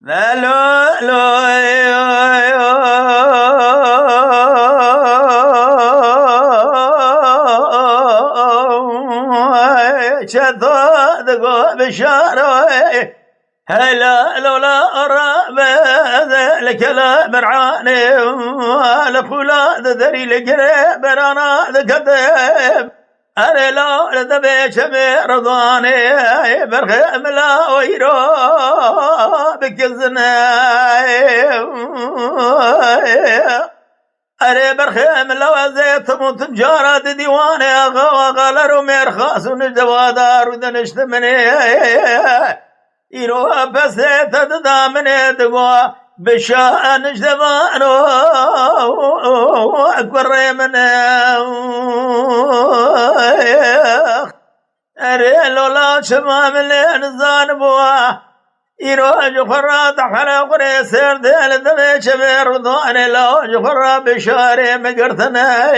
لا لا لا شذا ذقوا بشارة هلا لولا راب الكلام رعاني لخلاد ذري لقريب انا ذكذب أنا لا ذبي شمير رضاني برخم لا ويرو بكزنا أنا برخم لا زيت متجارة ديواني غالر ومرخاص ونجوادار ودنشتمني يروح بس تدامني دقوا بشان جدبانو أكبر من أري لولا شمام لين زانبوا يروح جفرات حلا قري سير ديل دمي شبير ضاني لو جفرات بشاري مقرتنا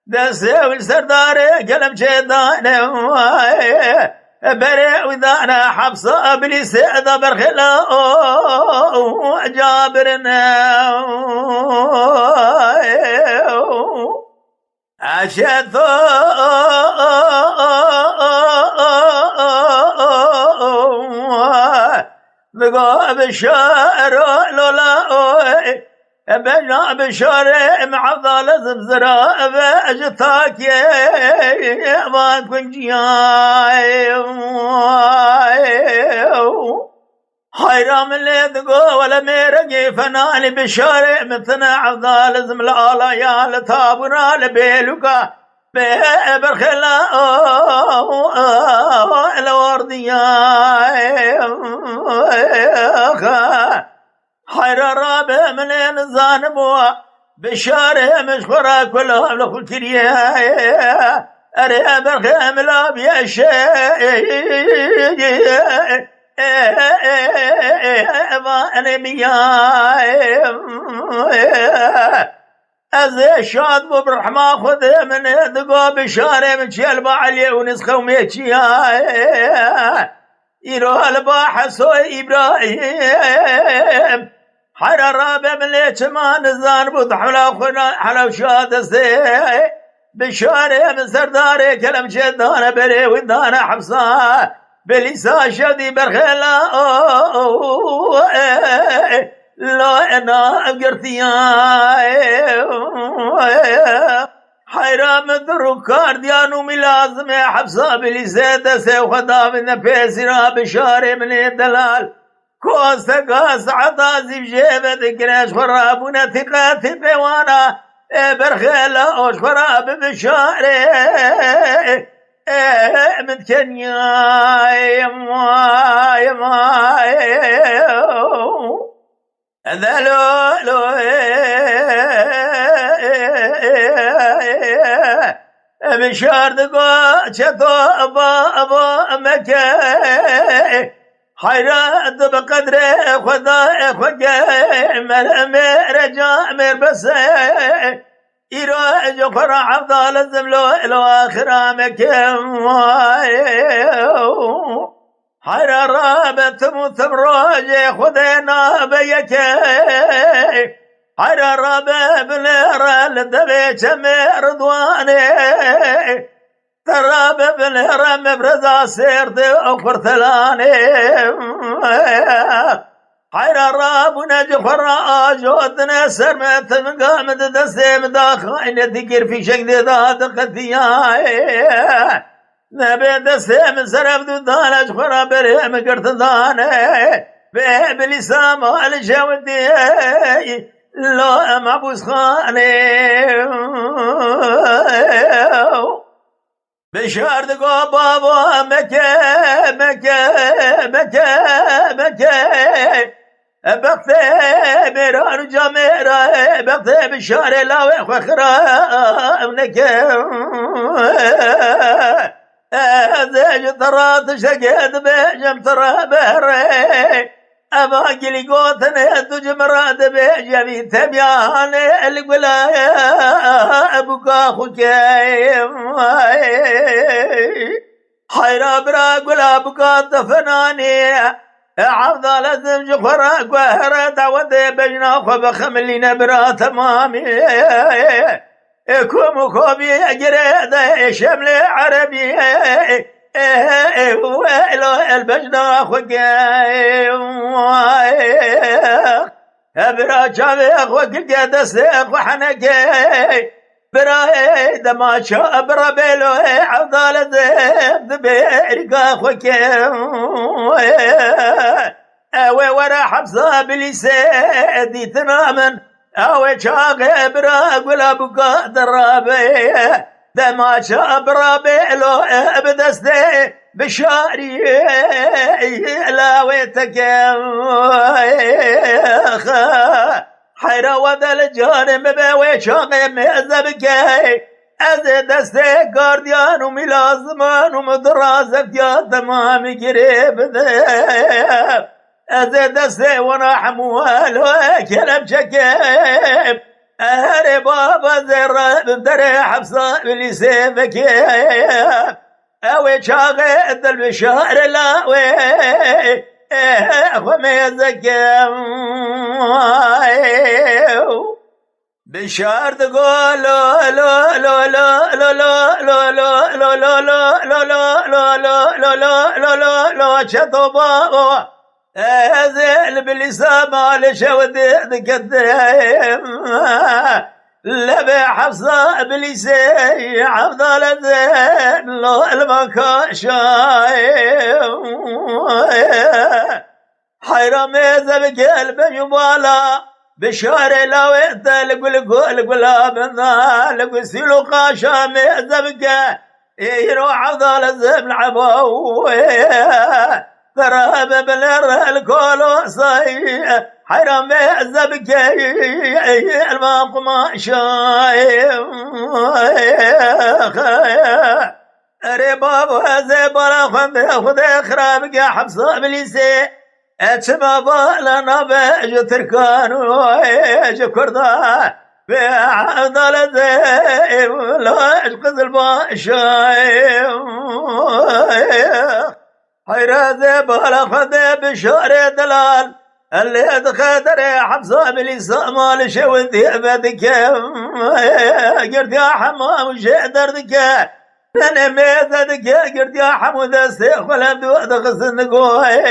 دسي والسرداري قلم شيطاني بري وذانا حبصة بلي سيدة برخلا جابرنا عشت بقى بشار لولا بجا بشار معضل زبزرا بجتاك ما كنجياي حيرام اللي دقو ولا ميرقي فناني بشار مثنى عضال زملالا يا لتابنا لبيلوكا برخلا الوردياي حير رابع من زانبوا بشاره مشخرة كلها لخل كريه أري برخم لا بيشي أنا بياي أزي شاد ببرحمة خذ من دقو بشاره من شلبا عليه ونسخه وميتشياي يروح الباحة سوي إبراهيم حر الرابع من ليش ما نزان بود حلا شاد سي بشاري من سرداري كلام شدانا بري ودانا حبصا بليسا شدي برخلا لا انا قرتياي حيرام الدركار ديانو ملازم حبصا بليسا سي وخدا من بيسرا بشاري من الدلال كوست قاس عطازي بجيبة ذكرش خرابونا ثقات بوانا برخيلا اوش خراب بشاري من كنيا يما يما ذلولو بشار دقو شتو أبا مكي حيرات بقدر خدا خجا مرجع مربس يروج فرع عبدال الزملو الآخرة مكم حير رابط متبروج خدنا بيك حير رابط بنير لدبي شمير رضواني تراب بالهرم برزا سيرت أخر ثلاني حير الراب ونجفر آجودنا سرمت من قامت دسيم داخين ذكر في شكل ذات قدياي نبي دسيم سرف دودان أجفر برهم قرت داني بلسام الجودي لا معبوس خاني بشار دقو بابا مكة مكة مكة مكة بقتي ميران جاميرا بقتي بشار لاوي خخرا منكة زيج ترات شقيد بيجم ترى بهري أما قلي قوتنا تجمرات بيجمي تبيان القلايا أبوك أخوك حيرا برا قلا بكات فناني عبد الزمج خراق وهرا دعوة بجنا خبخملي نبرا تمامي كوم كوبي أجريد شمل عربي البجنا خقاي برا جابي أخوك قد سيف وحنكي برا دما شا برا بيلو عبدال زيب بيرقا أخوك أوي ورا حفصة بلسيدي تنامن أوي شاقي برا قولا بقا درابي دما شا برا بيلو بدستي بشاري لا ويتكم حيرا ودل جانم بوي شاقي ميزبكي أزي دستي قارديان وملازمان ومدراسة يا تمام قريب ذيب أزي دستي وانا حموال وكلم شكيب أهري بابا زرب بدري حفصة بلسيفك أوي شاغي البشار لاوي وميزكم بشار تقول لو لو لو لو لو لو لو لو لو لو لو لو لو شطو بابا أزل بلسان مالش وديك الديم لبي حفصة بلسي عبد الزين لو المكا شايم حيرا ميزة بقلب يبالا بشار لو انت لقل بنا لقل سيلو قاشا ميزة بقى يروح عبد الزين العباوي ترى ببلر الكولو صي حرام زبكي المقما شايم رباب زبلا خذ خرابك يا حفصة بليسي اتما بالنا بيج تركان ويج كردا بعد الزيم لا اشقز الباشايم حيرازي بلا خذي بشاري دلال اللي دخدر حفصة بلسا مال شوذي أبدك قرد يا حمام وشي دردك أنا ميزدك قرد يا حمود السيخ ولا دود غسن قوي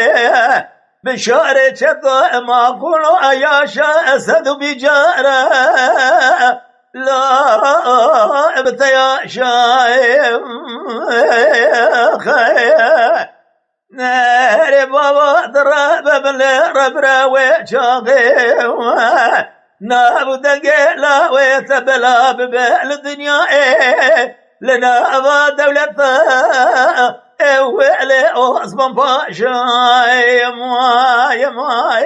بشاري شد ما قولوا أياشا أسد بجارة لا ابتيا شايم ناري بابا درب بالربرا وشاغي نابو دقيلا ويتبلا بالدنيا لنا أبا دولة وعلي أصبن باشا يا ما